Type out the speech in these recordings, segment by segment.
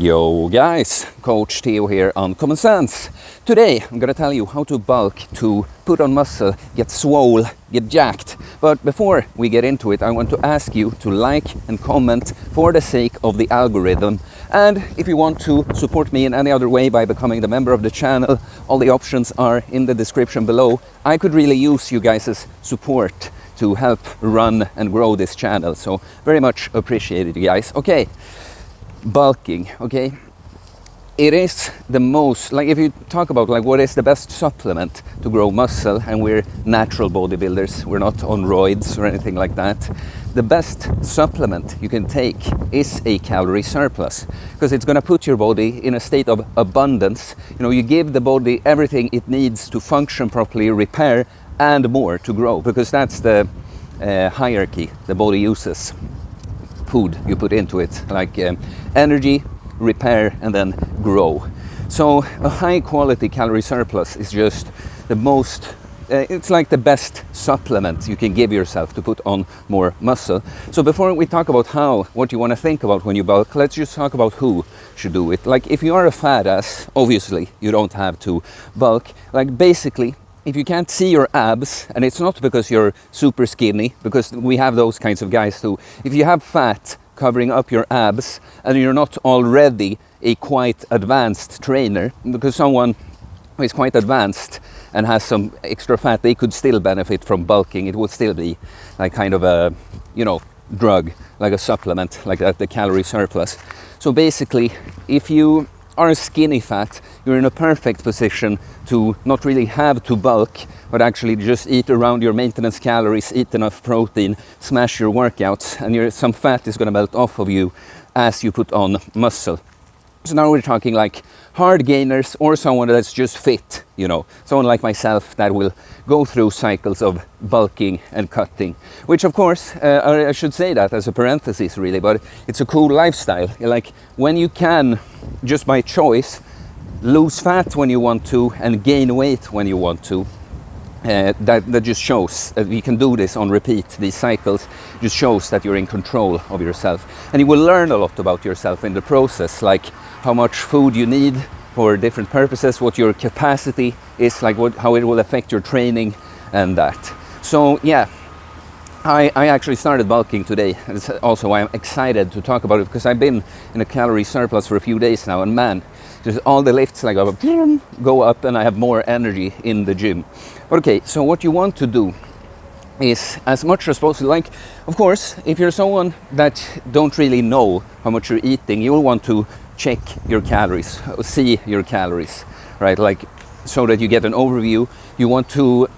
Yo guys, Coach Theo here on Common Sense. Today I'm gonna tell you how to bulk, to put on muscle, get swole, get jacked. But before we get into it, I want to ask you to like and comment for the sake of the algorithm. And if you want to support me in any other way by becoming the member of the channel, all the options are in the description below. I could really use you guys' support to help run and grow this channel. So very much appreciated, you guys. Okay. Bulking, okay, it is the most, like if you talk about like what is the best supplement to grow muscle, and we're natural bodybuilders, we're not on roids or anything like that, the best supplement you can take is a calorie surplus, because it's going to put your body in a state of abundance. You know, you give the body everything it needs to function properly, repair, and more to grow, because that's the hierarchy the body uses. Food you put into it, like energy, repair, and then grow. So a high quality calorie surplus is just the most, it's like the best supplement you can give yourself to put on more muscle. So before we talk about what you want to think about when you bulk, let's just talk about who should do it. Like if you are a fat ass, obviously you don't have to bulk. Like basically, if you can't see your abs, and it's not because you're super skinny, because we have those kinds of guys too. If you have fat covering up your abs and you're not already a quite advanced trainer, because someone who is quite advanced and has some extra fat, they could still benefit from bulking. It would still be like kind of a, you know, drug, like a supplement, like that, the calorie surplus. So basically, if you are skinny fat, you're in a perfect position to not really have to bulk, but actually just eat around your maintenance calories, eat enough protein, smash your workouts, and some fat is going to melt off of you as you put on muscle. So now we're talking like hard gainers, or someone that's just fit, you know, someone like myself that will go through cycles of bulking and cutting, which of course, I should say that as a parenthesis really, but it's a cool lifestyle. Like when you can, just by choice, lose fat when you want to and gain weight when you want to, that just shows that you can do this on repeat. These cycles just shows that you're in control of yourself, and you will learn a lot about yourself in the process, like how much food you need for different purposes, what your capacity is, like how it will affect your training and that. So yeah, I actually started bulking today. It's also why I'm excited to talk about it, because I've been in a calorie surplus for a few days now, and man, just all the lifts like go up and I have more energy in the gym. Okay, so what you want to do is, as much as possible, like of course if you're someone that don't really know how much you're eating, you'll want to check your calories, see your calories, right? Like so that you get an overview. You want to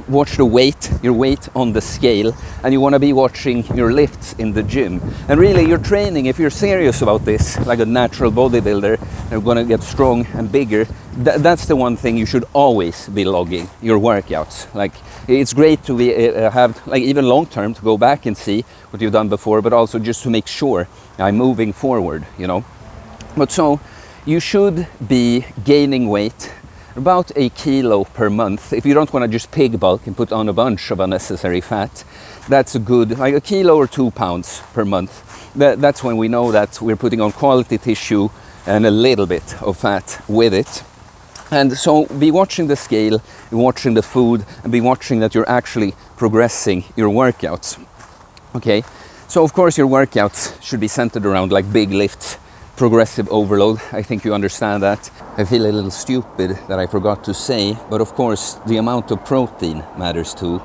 watch your weight on the scale, and you want to be watching your lifts in the gym. And really your training, if you're serious about this, like a natural bodybuilder, you're going to get strong and bigger, that's the one thing you should always be logging, your workouts. Like it's great to be have, like even long term, to go back and see what you've done before, but also just to make sure I'm moving forward, you know. But so you should be gaining weight about 1 kilo per month. If you don't want to just pig bulk and put on a bunch of unnecessary fat, that's a good, like 1 kilo or 2 pounds per month. That's when we know that we're putting on quality tissue and a little bit of fat with it. And so be watching the scale, be watching the food, and be watching that you're actually progressing your workouts. Okay, so of course your workouts should be centered around like big lifts, progressive overload. I think you understand that. I feel a little stupid that I forgot to say, but of course the amount of protein matters too.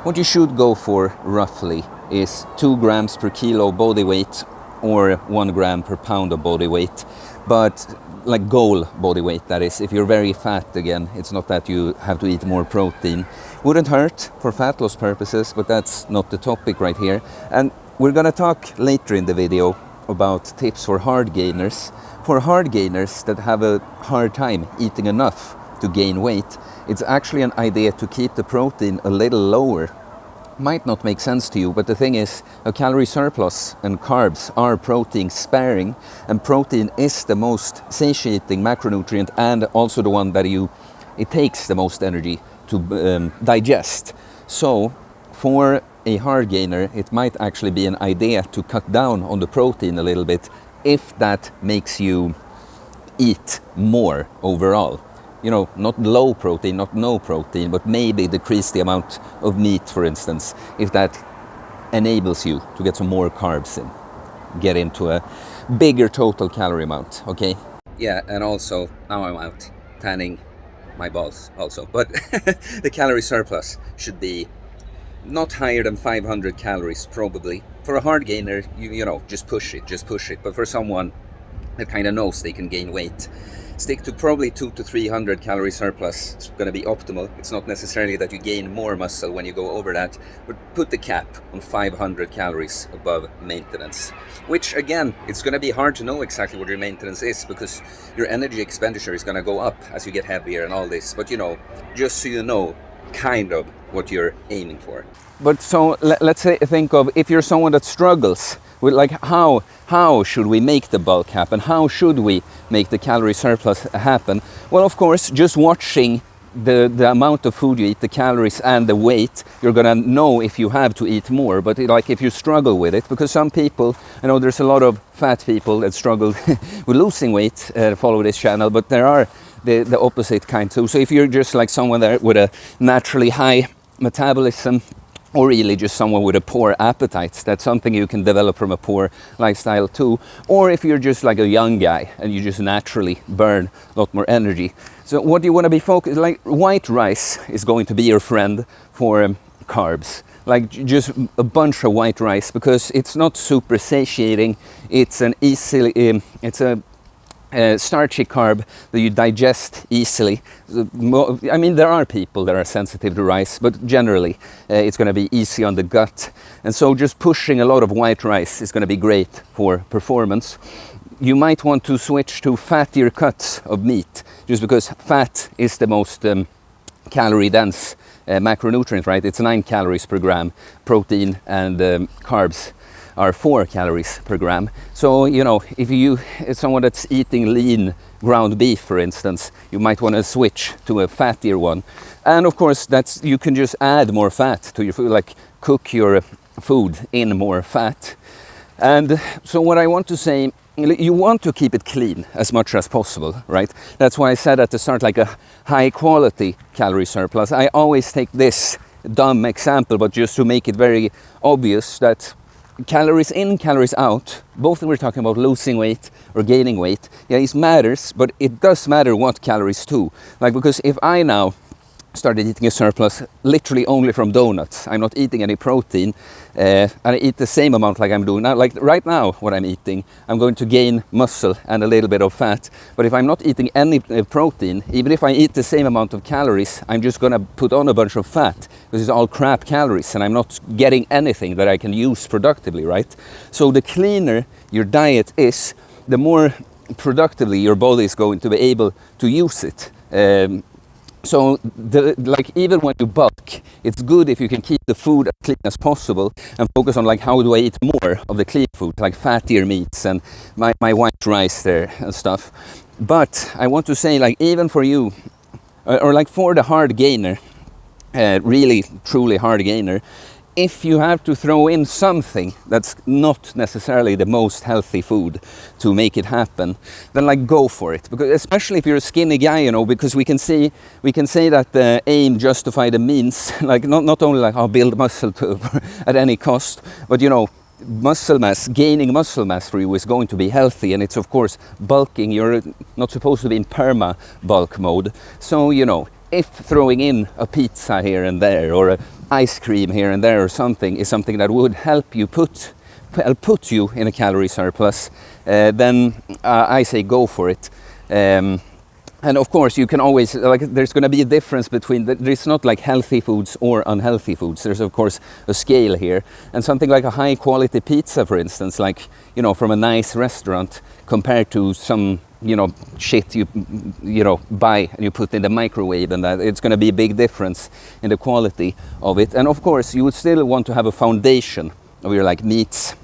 What you should go for roughly is 2 grams per kilo body weight, or 1 gram per pound of body weight, but like goal body weight, that is. If you're very fat, again, it's not that you have to eat more protein. Wouldn't hurt for fat loss purposes, but that's not the topic right here. And we're gonna talk later in the video about tips for hard gainers. For hard gainers that have a hard time eating enough to gain weight, it's actually an idea to keep the protein a little lower. Might not make sense to you, but the thing is, a calorie surplus and carbs are protein sparing, and protein is the most satiating macronutrient, and also the one that it takes the most energy to digest. So for a hard gainer, it might actually be an idea to cut down on the protein a little bit if that makes you eat more overall. You know, not low protein, not no protein, but maybe decrease the amount of meat, for instance, if that enables you to get some more carbs in, get into a bigger total calorie amount, okay? Yeah, and also, now I'm out tanning my balls also, but the calorie surplus should be not higher than 500 calories probably. For a hard gainer, you know, just push it. But for someone that kind of knows they can gain weight, stick to probably 200 to 300 calorie surplus. It's going to be optimal. It's not necessarily that you gain more muscle when you go over that, but put the cap on 500 calories above maintenance. Which again, it's going to be hard to know exactly what your maintenance is, because your energy expenditure is going to go up as you get heavier and all this. But you know, just so you know kind of what you're aiming for. But so let's say, think of if you're someone that struggles with like how should we make the bulk happen? How should we make the calorie surplus happen? Well, of course, just watching the amount of food you eat, the calories and the weight, you're gonna know if you have to eat more. But like if you struggle with it, because some people, I know there's a lot of fat people that struggle with losing weight, follow this channel, but there are the opposite kind too. So if you're just like someone there with a naturally high metabolism, or really just someone with a poor appetite, that's something you can develop from a poor lifestyle too. Or if you're just like a young guy and you just naturally burn a lot more energy. So what you want to be focused, like white rice is going to be your friend for carbs. Like just a bunch of white rice, because it's not super satiating. It's an easily, it's a starchy carb that you digest easily. I mean, there are people that are sensitive to rice, but generally it's going to be easy on the gut. And so just pushing a lot of white rice is going to be great for performance. You might want to switch to fattier cuts of meat, just because fat is the most calorie dense macronutrient, right? It's 9 calories per gram. Protein and carbs are 4 calories per gram. So, you know, if someone that's eating lean ground beef, for instance, you might want to switch to a fattier one. And of course, you can just add more fat to your food, like cook your food in more fat. And so what I want to say, you want to keep it clean as much as possible, right? That's why I said at the start, like a high quality calorie surplus. I always take this dumb example, but just to make it very obvious that calories in, calories out, both when we're talking about losing weight or gaining weight, yeah, it matters, but it does matter what calories too. Like, because if I now started eating a surplus literally only from donuts, I'm not eating any protein, and I eat the same amount like I'm doing now, like right now what I'm eating, I'm going to gain muscle and a little bit of fat. But if I'm not eating any protein, even if I eat the same amount of calories, I'm just gonna put on a bunch of fat, because it's all crap calories and I'm not getting anything that I can use productively, right? So the cleaner your diet is, the more productively your body is going to be able to use it. So, like, even when you bulk, it's good if you can keep the food as clean as possible and focus on, like, how do I eat more of the clean food, like fattier meats and my white rice there and stuff. But I want to say, like, even for you, or like for the hard gainer, really, truly hard gainer, if you have to throw in something that's not necessarily the most healthy food to make it happen, then like go for it. Because especially if you're a skinny guy, you know, because we can say that the aim justify the means, like not only like I'll build muscle at any cost, but you know, gaining muscle mass for you is going to be healthy, and it's of course bulking. You're not supposed to be in perma bulk mode. So, you know, if throwing in a pizza here and there or a ice cream here and there or something is something that would help you put you in a calorie surplus, then I say go for it. And of course you can always, like, there's going to be a difference between, there's not like healthy foods or unhealthy foods. There's of course a scale here, and something like a high quality pizza, for instance, like, you know, from a nice restaurant compared to some, you know, shit you buy and you put in the microwave, and that it's going to be a big difference in the quality of it. And of course you would still want to have a foundation of your like meats,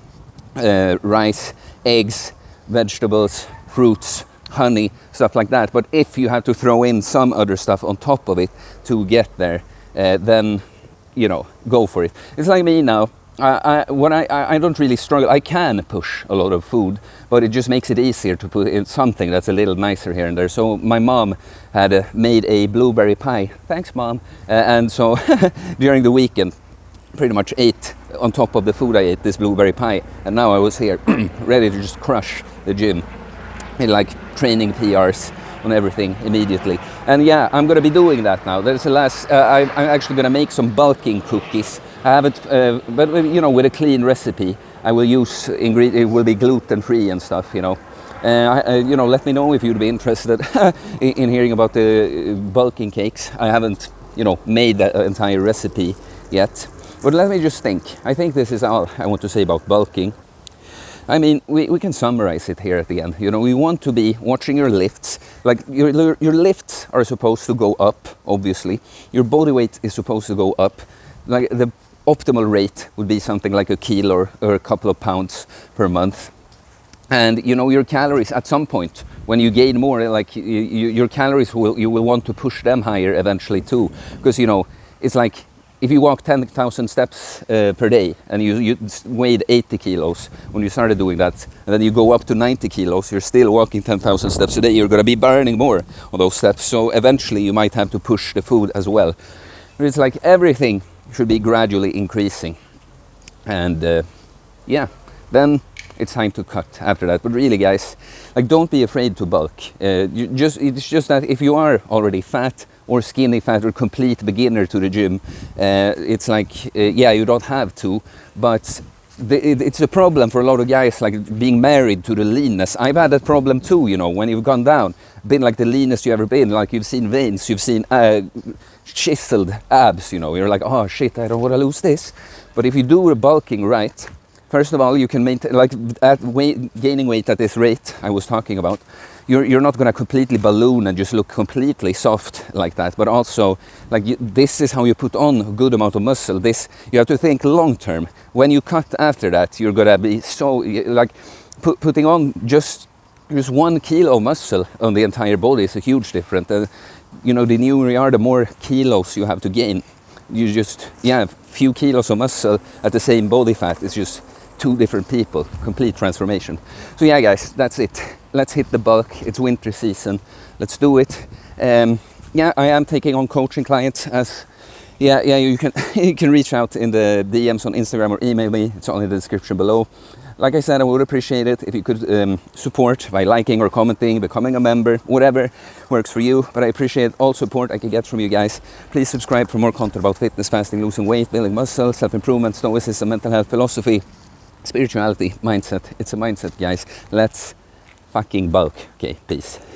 rice, eggs, vegetables, fruits, honey, stuff like that. But if you have to throw in some other stuff on top of it to get there, then, you know, go for it. It's like me now. I don't really struggle. I can push a lot of food, but it just makes it easier to put in something that's a little nicer here and there. So my mom had made a blueberry pie. Thanks, Mom. And so during the weekend, pretty much ate on top of the food I ate this blueberry pie. And now I was here ready to just crush the gym, in like training PRs on everything immediately. And yeah, I'm gonna be doing that now. There's a last. I'm actually gonna make some bulking cookies. I haven't, but you know, with a clean recipe. I will use it will be gluten free and stuff. You know, you know, let me know if you'd be interested in hearing about the bulking cakes. I haven't, you know, made that entire recipe yet. But let me just think. I think this is all I want to say about bulking. I mean, we can summarize it here at the end. You know, we want to be watching your lifts. Like your lifts are supposed to go up, obviously. Your body weight is supposed to go up. Like the optimal rate would be something like a kilo or a couple of pounds per month. And you know, your calories at some point, when you gain more, like your calories you will want to push them higher eventually too. Because you know, it's like, if you walk 10,000 steps per day and you weighed 80 kilos when you started doing that, and then you go up to 90 kilos, you're still walking 10,000 steps a day, you're going to be burning more on those steps. So eventually you might have to push the food as well. It's like everything should be gradually increasing. And yeah, then it's time to cut after that. But really, guys, like, don't be afraid to bulk. It's just that if you are already fat or skinny fat or complete beginner to the gym, it's like, yeah, you don't have to, but it's a problem for a lot of guys, like being married to the leanness. I've had that problem too, you know, when you've gone down, been like the leanest you ever been, like you've seen veins, you've seen chiseled abs, you know, you're like, oh shit, I don't want to lose this. But if you do the bulking right, first of all, you can maintain, like gaining weight at this rate I was talking about, you're not going to completely balloon and just look completely soft like that, but also, like, this is how you put on a good amount of muscle. This, you have to think long term. When you cut after that, you're going to be so, like, putting on just 1 kilo of muscle on the entire body is a huge difference. You know, the newer you are, the more kilos you have to gain. You just, yeah, few kilos of muscle at the same body fat is just two different people, complete transformation. So yeah, guys, that's it. Let's hit the bulk. It's winter season. Let's do it. Yeah, I am taking on coaching clients. As yeah, you can you can reach out in the DMs on Instagram or email me. It's all in the description below. Like I said, I would appreciate it if you could support by liking or commenting, becoming a member, whatever works for you. But I appreciate all support I can get from you guys. Please subscribe for more content about fitness, fasting, losing weight, building muscle, self-improvement, stoicism, mental health, philosophy, spirituality, mindset. It's a mindset, guys. Let's fucking bulk. Okay, peace.